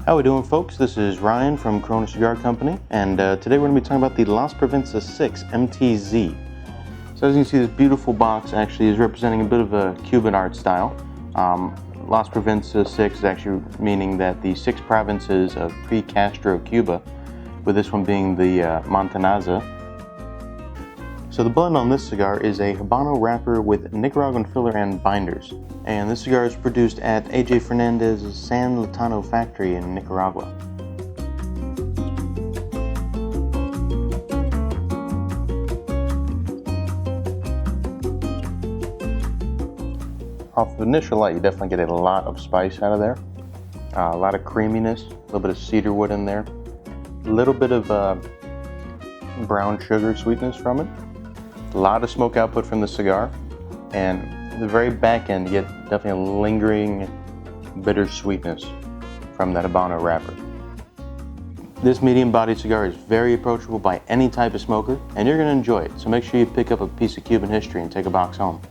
How we doing, folks? This is Ryan from Corona Cigar Company, and today we're going to be talking about the Las Provincias 6 MTZ. So as you can see, this beautiful box actually is representing a bit of a Cuban art style. Las Provincias 6 is actually meaning that the 6 provinces of pre-Castro Cuba, with this one being the Matanzas. So the blend on this cigar is a Habano wrapper with Nicaraguan filler and binders. And this cigar is produced at AJ Fernandez's San Lotano factory in Nicaragua. Off the initial light, you definitely get a lot of spice out of there. A lot of creaminess, a little bit of cedar wood in there. A little bit of brown sugar sweetness from it. A lot of smoke output from the cigar, and at the very back end you get definitely a lingering bitter sweetness from that Habano wrapper. This medium-bodied cigar is very approachable by any type of smoker, and you're going to enjoy it, so make sure you pick up a piece of Cuban history and take a box home.